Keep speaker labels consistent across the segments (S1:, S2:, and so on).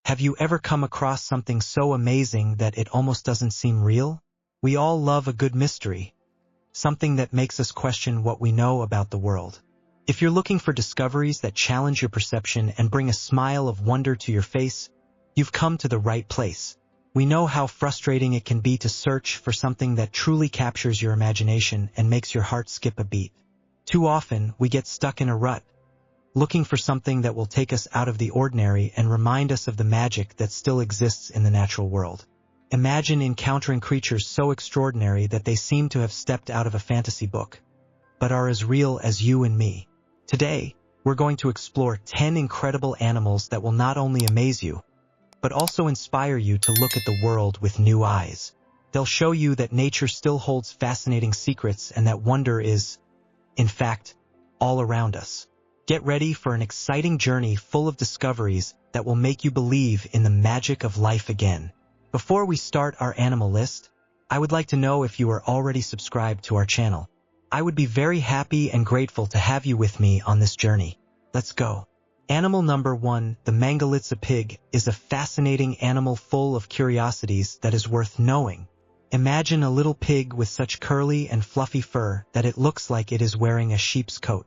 S1: Have you ever come across something so amazing that it almost doesn't seem real? We all love a good mystery, something that makes us question what we know about the world. If you're looking for discoveries that challenge your perception and bring a smile of wonder to your face, you've come to the right place. We know how frustrating it can be to search for something that truly captures your imagination and makes your heart skip a beat. Too often, we get stuck in a rut, looking for something that will take us out of the ordinary and remind us of the magic that still exists in the natural world. Imagine encountering creatures so extraordinary that they seem to have stepped out of a fantasy book, but are as real as you and me. Today, we're going to explore 10 incredible animals that will not only amaze you, but also inspire you to look at the world with new eyes. They'll show you that nature still holds fascinating secrets and that wonder is, in fact, all around us. Get ready for an exciting journey full of discoveries that will make you believe in the magic of life again. Before we start our animal list, I would like to know if you are already subscribed to our channel. I would be very happy and grateful to have you with me on this journey. Let's go. Animal number 1, the Mangalitsa pig, is a fascinating animal full of curiosities that is worth knowing. Imagine a little pig with such curly and fluffy fur that it looks like it is wearing a sheep's coat.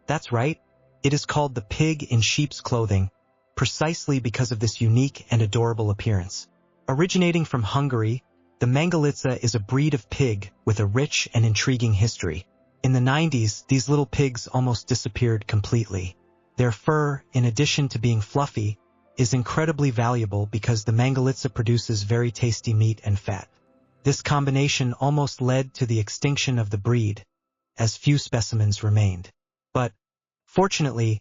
S1: That's right, it is called the pig in sheep's clothing, precisely because of this unique and adorable appearance. Originating from Hungary, the Mangalitsa is a breed of pig with a rich and intriguing history. In the 90s, these little pigs almost disappeared completely. Their fur, in addition to being fluffy, is incredibly valuable because the Mangalitsa produces very tasty meat and fat. This combination almost led to the extinction of the breed, as few specimens remained. But, fortunately,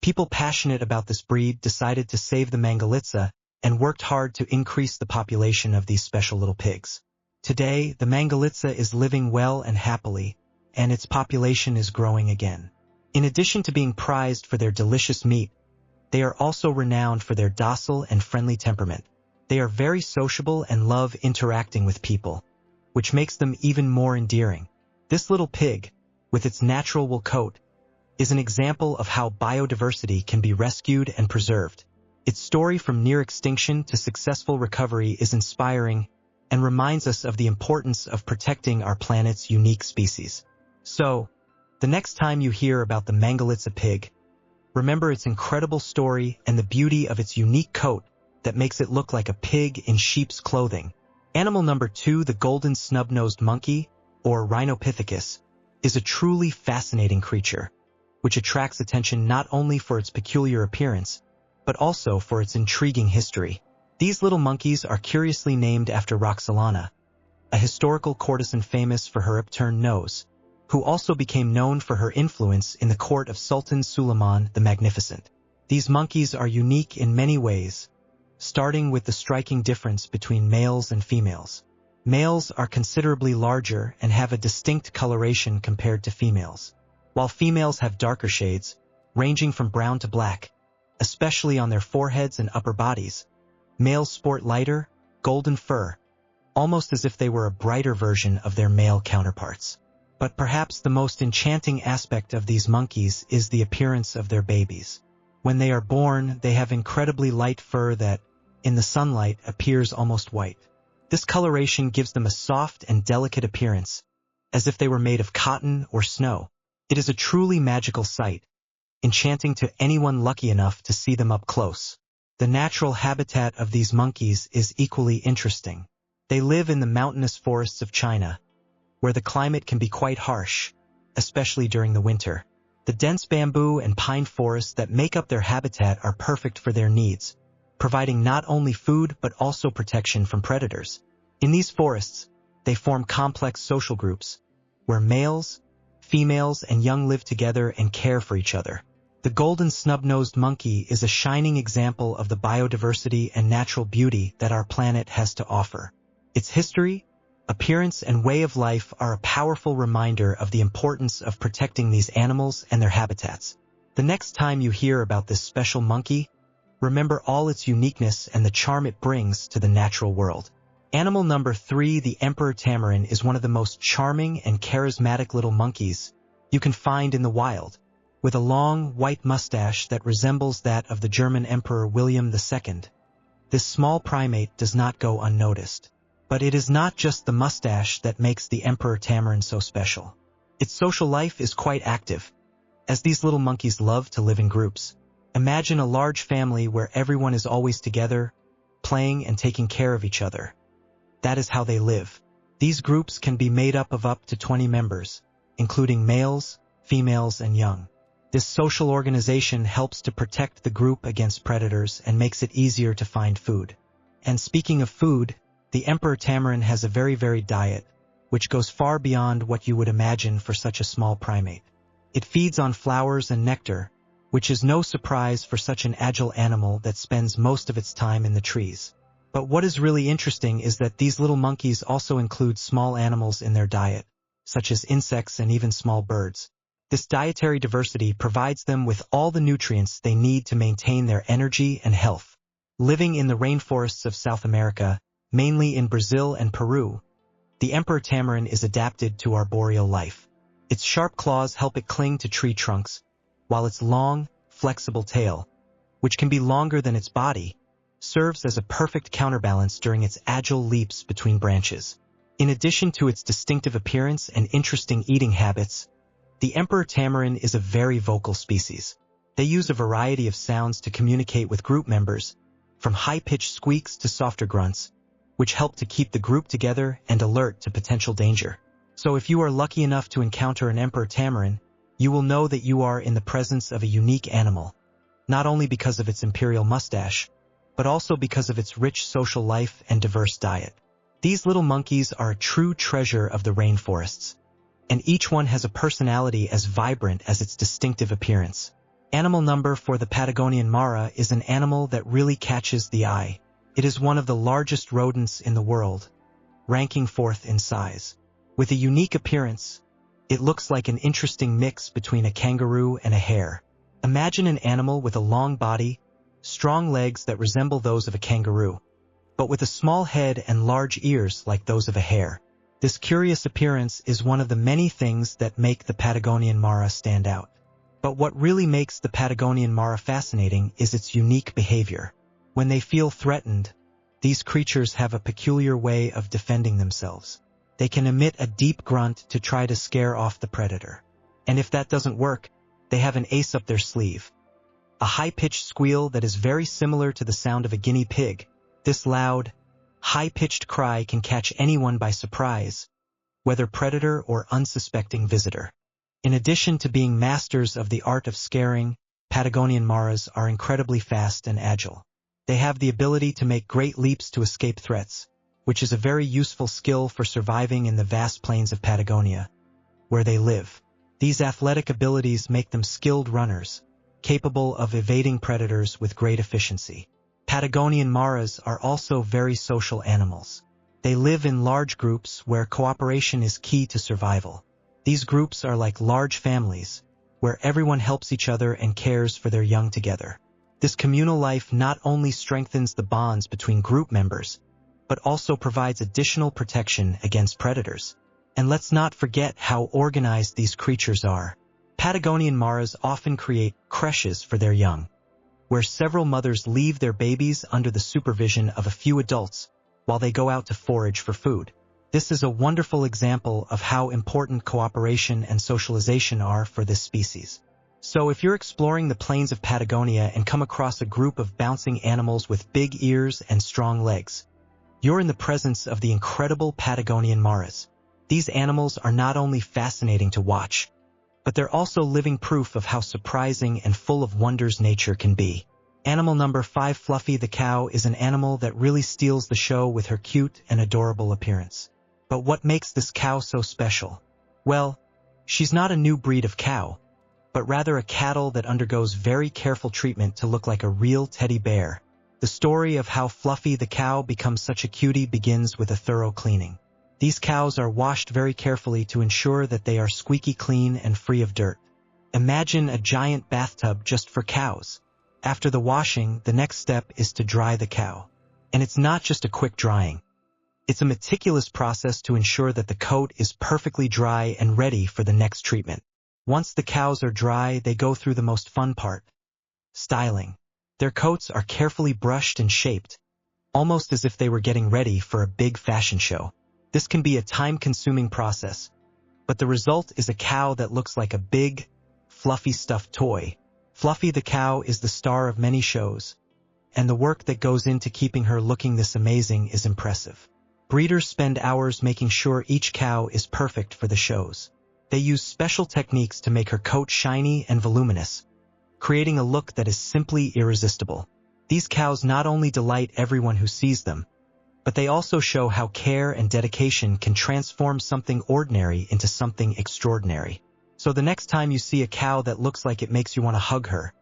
S1: people passionate about this breed decided to save the Mangalitsa and worked hard to increase the population of these special little pigs. Today, the Mangalitsa is living well and happily, and its population is growing again. In addition to being prized for their delicious meat, they are also renowned for their docile and friendly temperament. They are very sociable and love interacting with people, which makes them even more endearing. This little pig, with its natural wool coat, is an example of how biodiversity can be rescued and preserved. Its story from near extinction to successful recovery is inspiring and reminds us of the importance of protecting our planet's unique species. So, the next time you hear about the Mangalitsa pig, remember its incredible story and the beauty of its unique coat that makes it look like a pig in sheep's clothing. Animal number 2, the golden snub-nosed monkey, or Rhinopithecus, is a truly fascinating creature, which attracts attention not only for its peculiar appearance, but also for its intriguing history. These little monkeys are curiously named after Roxolana, a historical courtesan famous for her upturned nose, who also became known for her influence in the court of Sultan Suleiman the Magnificent. These monkeys are unique in many ways, starting with the striking difference between males and females. Males are considerably larger and have a distinct coloration compared to females, while females have darker shades, ranging from brown to black, especially on their foreheads and upper bodies. Males sport lighter, golden fur, almost as if they were a brighter version of their male counterparts. But perhaps the most enchanting aspect of these monkeys is the appearance of their babies. When they are born, they have incredibly light fur that, in the sunlight, appears almost white. This coloration gives them a soft and delicate appearance, as if they were made of cotton or snow. It is a truly magical sight, enchanting to anyone lucky enough to see them up close. The natural habitat of these monkeys is equally interesting. They live in the mountainous forests of China, where the climate can be quite harsh, especially during the winter. The dense bamboo and pine forests that make up their habitat are perfect for their needs, providing not only food but also protection from predators. In these forests, they form complex social groups, where males, females, and young live together and care for each other. The golden snub-nosed monkey is a shining example of the biodiversity and natural beauty that our planet has to offer. Its history, appearance, and way of life are a powerful reminder of the importance of protecting these animals and their habitats. The next time you hear about this special monkey, remember all its uniqueness and the charm it brings to the natural world. Animal number 3, the emperor tamarin, is one of the most charming and charismatic little monkeys you can find in the wild, with a long, white mustache that resembles that of the German Emperor William II. this small primate does not go unnoticed. But it is not just the mustache that makes the emperor tamarin so special. Its social life is quite active, as these little monkeys love to live in groups. Imagine a large family where everyone is always together, playing and taking care of each other. That is how they live. These groups can be made up of up to 20 members, including males, females, and young. This social organization helps to protect the group against predators and makes it easier to find food. And speaking of food, the emperor tamarin has a very varied diet, which goes far beyond what you would imagine for such a small primate. It feeds on flowers and nectar, which is no surprise for such an agile animal that spends most of its time in the trees. But what is really interesting is that these little monkeys also include small animals in their diet, such as insects and even small birds. This dietary diversity provides them with all the nutrients they need to maintain their energy and health. Living in the rainforests of South America, mainly in Brazil and Peru, the emperor tamarin is adapted to arboreal life. Its sharp claws help it cling to tree trunks, while its long, flexible tail, which can be longer than its body, serves as a perfect counterbalance during its agile leaps between branches. In addition to its distinctive appearance and interesting eating habits, the emperor tamarin is a very vocal species. They use a variety of sounds to communicate with group members, from high-pitched squeaks to softer grunts, which help to keep the group together and alert to potential danger. So if you are lucky enough to encounter an emperor tamarin, you will know that you are in the presence of a unique animal, not only because of its imperial mustache, but also because of its rich social life and diverse diet. These little monkeys are a true treasure of the rainforests, and each one has a personality as vibrant as its distinctive appearance. Animal number for the Patagonian mara is an animal that really catches the eye. It is one of the largest rodents in the world, ranking fourth in size. With a unique appearance, it looks like an interesting mix between a kangaroo and a hare. Imagine an animal with a long body, strong legs that resemble those of a kangaroo, but with a small head and large ears like those of a hare. This curious appearance is one of the many things that make the Patagonian mara stand out. But what really makes the Patagonian mara fascinating is its unique behavior. When they feel threatened, these creatures have a peculiar way of defending themselves. They can emit a deep grunt to try to scare off the predator. And if that doesn't work, they have an ace up their sleeve. A high-pitched squeal that is very similar to the sound of a guinea pig. This loud, high-pitched cry can catch anyone by surprise, whether predator or unsuspecting visitor. In addition to being masters of the art of scaring, Patagonian maras are incredibly fast and agile. They have the ability to make great leaps to escape threats, which is a very useful skill for surviving in the vast plains of Patagonia, where they live. These athletic abilities make them skilled runners, capable of evading predators with great efficiency. Patagonian maras are also very social animals. They live in large groups where cooperation is key to survival. These groups are like large families, where everyone helps each other and cares for their young together. This communal life not only strengthens the bonds between group members, but also provides additional protection against predators. And let's not forget how organized these creatures are. Patagonian maras often create creches for their young, where several mothers leave their babies under the supervision of a few adults while they go out to forage for food. This is a wonderful example of how important cooperation and socialization are for this species. So if you're exploring the plains of Patagonia and come across a group of bouncing animals with big ears and strong legs, you're in the presence of the incredible Patagonian maras. These animals are not only fascinating to watch, but they're also living proof of how surprising and full of wonders nature can be. Animal number 5, Fluffy the cow, is an animal that really steals the show with her cute and adorable appearance. But what makes this cow so special? Well, she's not a new breed of cow, but rather a cattle that undergoes very careful treatment to look like a real teddy bear. The story of how Fluffy the cow becomes such a cutie begins with a thorough cleaning. These cows are washed very carefully to ensure that they are squeaky clean and free of dirt. Imagine a giant bathtub just for cows. After the washing, the next step is to dry the cow. And it's not just a quick drying. It's a meticulous process to ensure that the coat is perfectly dry and ready for the next treatment. Once the cows are dry, they go through the most fun part: styling. Their coats are carefully brushed and shaped, almost as if they were getting ready for a big fashion show. This can be a time-consuming process, but the result is a cow that looks like a big, fluffy stuffed toy. Fluffy the cow is the star of many shows, and the work that goes into keeping her looking this amazing is impressive. Breeders spend hours making sure each cow is perfect for the shows. They use special techniques to make her coat shiny and voluminous, creating a look that is simply irresistible. These cows not only delight everyone who sees them, but they also show how care and dedication can transform something ordinary into something extraordinary. So the next time you see a cow that looks like it makes you want to hug her,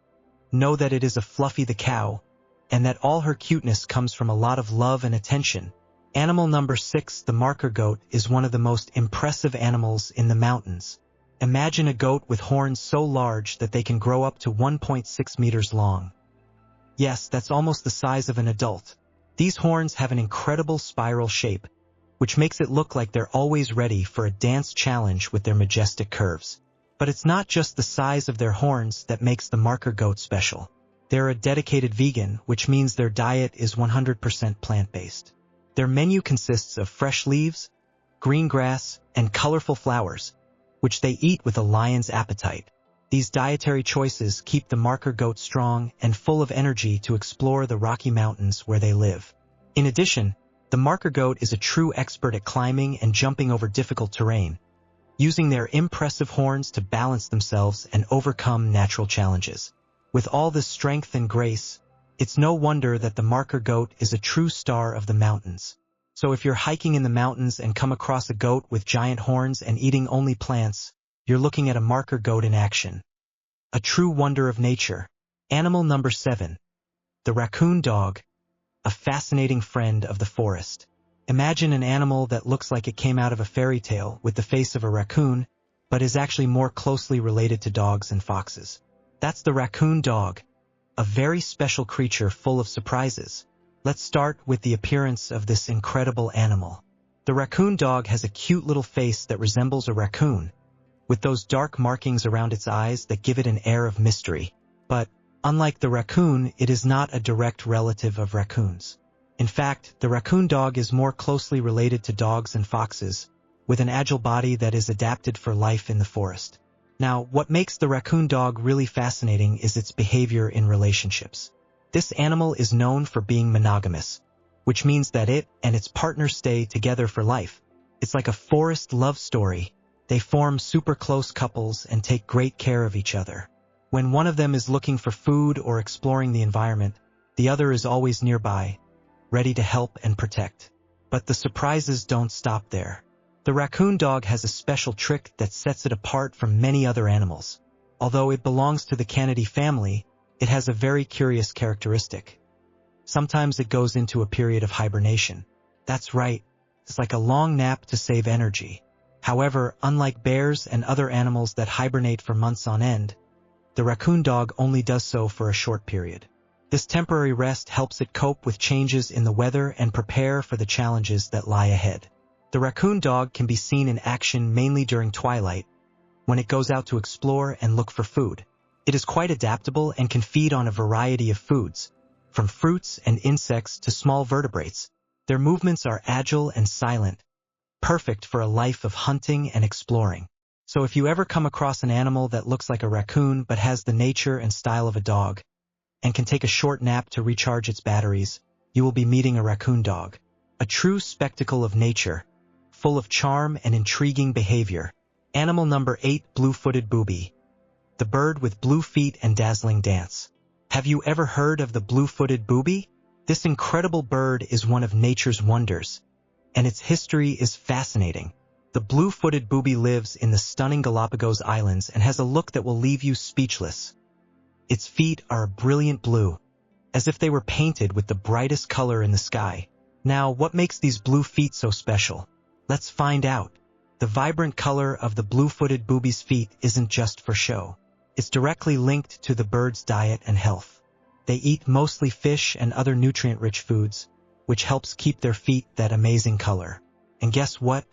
S1: know that it is a Fluffy the cow, and that all her cuteness comes from a lot of love and attention. Animal number 6, the marker goat, is one of the most impressive animals in the mountains. Imagine a goat with horns so large that they can grow up to 1.6 meters long. Yes, that's almost the size of an adult. These horns have an incredible spiral shape, which makes it look like they're always ready for a dance challenge with their majestic curves. But it's not just the size of their horns that makes the marker goat special. They're a dedicated vegan, which means their diet is 100% plant-based. Their menu consists of fresh leaves, green grass, and colorful flowers, which they eat with a lion's appetite. These dietary choices keep the marker goat strong and full of energy to explore the Rocky Mountains where they live. In addition, the marker goat is a true expert at climbing and jumping over difficult terrain, using their impressive horns to balance themselves and overcome natural challenges. With all this strength and grace, it's no wonder that the marker goat is a true star of the mountains. So if you're hiking in the mountains and come across a goat with giant horns and eating only plants, you're looking at a marker goat in action. A true wonder of nature. Animal number 7. The raccoon dog, a fascinating friend of the forest. Imagine an animal that looks like it came out of a fairy tale with the face of a raccoon, but is actually more closely related to dogs and foxes. That's the raccoon dog, a very special creature full of surprises. Let's start with the appearance of this incredible animal. The raccoon dog has a cute little face that resembles a raccoon, with those dark markings around its eyes that give it an air of mystery. But, unlike the raccoon, it is not a direct relative of raccoons. In fact, the raccoon dog is more closely related to dogs and foxes, with an agile body that is adapted for life in the forest. Now, what makes the raccoon dog really fascinating is its behavior in relationships. This animal is known for being monogamous, which means that it and its partner stay together for life. It's like a forest love story. They form super close couples and take great care of each other. When one of them is looking for food or exploring the environment, the other is always nearby, ready to help and protect. But the surprises don't stop there. The raccoon dog has a special trick that sets it apart from many other animals. Although it belongs to the Canidae family, it has a very curious characteristic. Sometimes it goes into a period of hibernation. That's right, it's like a long nap to save energy. However, unlike bears and other animals that hibernate for months on end, the raccoon dog only does so for a short period. This temporary rest helps it cope with changes in the weather and prepare for the challenges that lie ahead. The raccoon dog can be seen in action mainly during twilight, when it goes out to explore and look for food. It is quite adaptable and can feed on a variety of foods, from fruits and insects to small vertebrates. Their movements are agile and silent, perfect for a life of hunting and exploring. So if you ever come across an animal that looks like a raccoon but has the nature and style of a dog, and can take a short nap to recharge its batteries, you will be meeting a raccoon dog. A true spectacle of nature, full of charm and intriguing behavior. Animal number 8, blue-footed booby, the bird with blue feet and dazzling dance. Have you ever heard of the blue-footed booby? This incredible bird is one of nature's wonders, and its history is fascinating. The blue-footed booby lives in the stunning Galapagos Islands and has a look that will leave you speechless. Its feet are a brilliant blue, as if they were painted with the brightest color in the sky. Now, what makes these blue feet so special? Let's find out. The vibrant color of the blue-footed booby's feet isn't just for show. It's directly linked to the bird's diet and health. They eat mostly fish and other nutrient-rich foods, which helps keep their feet that amazing color. And guess what?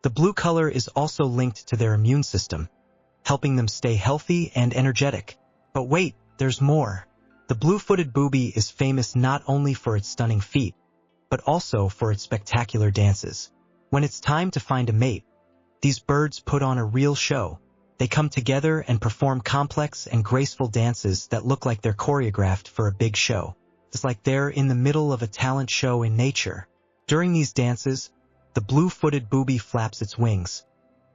S1: The blue color is also linked to their immune system, helping them stay healthy and energetic. But wait, there's more. The blue-footed booby is famous not only for its stunning feet, but also for its spectacular dances. When it's time to find a mate, these birds put on a real show. They come together and perform complex and graceful dances that look like they're choreographed for a big show. It's like they're in the middle of a talent show in nature. During these dances, the blue-footed booby flaps its wings,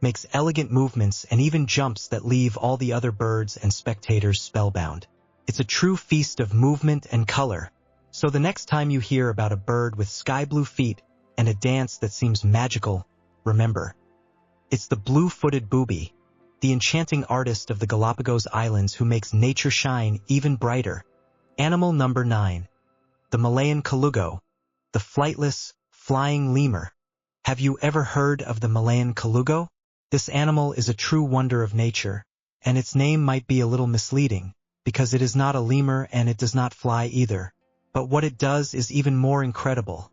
S1: makes elegant movements and even jumps that leave all the other birds and spectators spellbound. It's a true feast of movement and color. So the next time you hear about a bird with sky-blue feet and a dance that seems magical, remember, it's the blue-footed booby, the enchanting artist of the Galapagos Islands who makes nature shine even brighter. Animal number 9. The Malayan colugo, the flightless, flying lemur. Have you ever heard of the Malayan colugo? This animal is a true wonder of nature, and its name might be a little misleading, because it is not a lemur and it does not fly either. But what it does is even more incredible.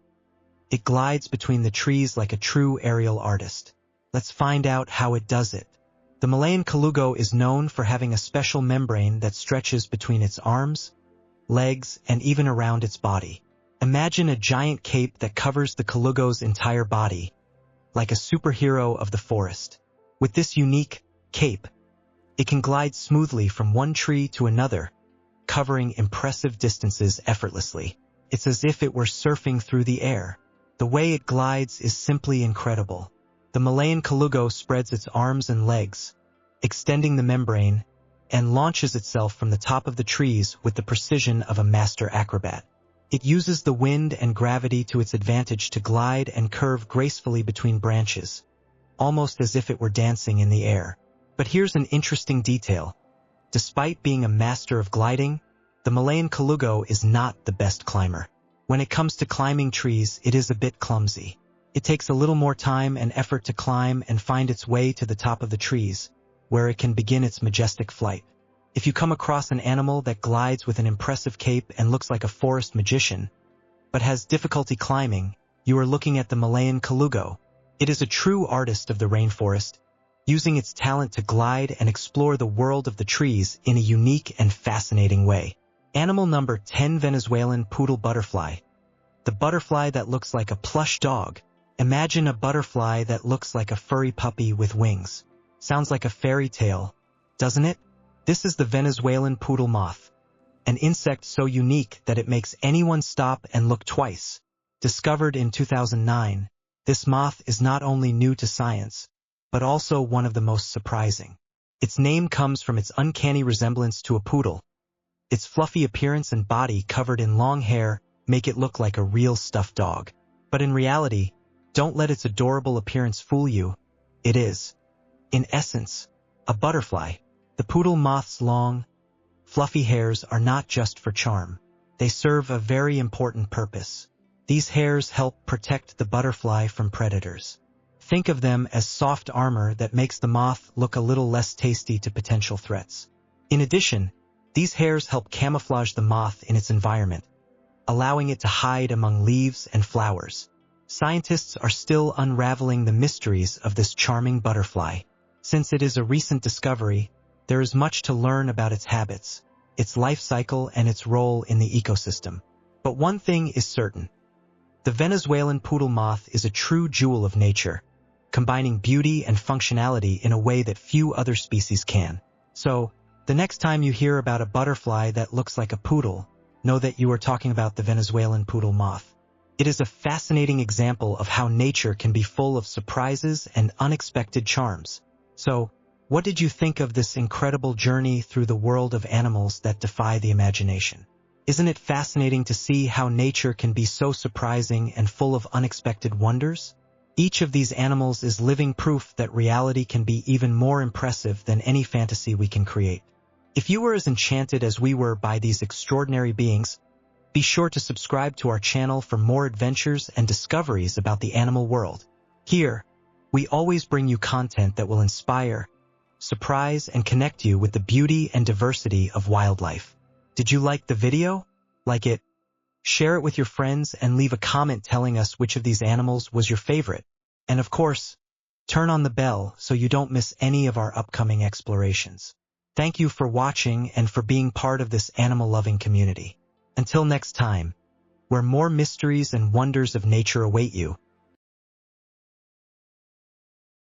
S1: It glides between the trees like a true aerial artist. Let's find out how it does it. The Malayan colugo is known for having a special membrane that stretches between its arms, legs, and even around its body. Imagine a giant cape that covers the colugo's entire body, like a superhero of the forest. With this unique cape, it can glide smoothly from one tree to another, covering impressive distances effortlessly. It's as if it were surfing through the air. The way it glides is simply incredible. The Malayan colugo spreads its arms and legs, extending the membrane, and launches itself from the top of the trees with the precision of a master acrobat. It uses the wind and gravity to its advantage to glide and curve gracefully between branches, almost as if it were dancing in the air. But here's an interesting detail. Despite being a master of gliding, the Malayan colugo is not the best climber. When it comes to climbing trees, it is a bit clumsy. It takes a little more time and effort to climb and find its way to the top of the trees, where it can begin its majestic flight. If you come across an animal that glides with an impressive cape and looks like a forest magician, but has difficulty climbing, you are looking at the Malayan colugo. It is a true artist of the rainforest, using its talent to glide and explore the world of the trees in a unique and fascinating way. Animal number 10. Venezuelan poodle butterfly. The butterfly that looks like a plush dog. Imagine a butterfly that looks like a furry puppy with wings. Sounds like a fairy tale, doesn't it? This is the Venezuelan poodle moth, an insect so unique that it makes anyone stop and look twice. Discovered in 2009, this moth is not only new to science, but also one of the most surprising. Its name comes from its uncanny resemblance to a poodle. Its fluffy appearance and body covered in long hair make it look like a real stuffed dog. But in reality, don't let its adorable appearance fool you. It is, in essence, a butterfly. The poodle moth's long, fluffy hairs are not just for charm. They serve a very important purpose. These hairs help protect the butterfly from predators. Think of them as soft armor that makes the moth look a little less tasty to potential threats. In addition, these hairs help camouflage the moth in its environment, allowing it to hide among leaves and flowers. Scientists are still unraveling the mysteries of this charming butterfly. Since it is a recent discovery, there is much to learn about its habits, its life cycle, and its role in the ecosystem. But one thing is certain. The Venezuelan poodle moth is a true jewel of nature, combining beauty and functionality in a way that few other species can. So, the next time you hear about a butterfly that looks like a poodle, know that you are talking about the Venezuelan poodle moth. It is a fascinating example of how nature can be full of surprises and unexpected charms. So, what did you think of this incredible journey through the world of animals that defy the imagination? Isn't it fascinating to see how nature can be so surprising and full of unexpected wonders? Each of these animals is living proof that reality can be even more impressive than any fantasy we can create. If you were as enchanted as we were by these extraordinary beings, be sure to subscribe to our channel for more adventures and discoveries about the animal world. Here, we always bring you content that will inspire, surprise, and connect you with the beauty and diversity of wildlife. Did you like the video? Like it, share it with your friends, and leave a comment telling us which of these animals was your favorite. And of course, turn on the bell so you don't miss any of our upcoming explorations. Thank you for watching and for being part of this animal-loving community. Until next time, where more mysteries and wonders of nature await you.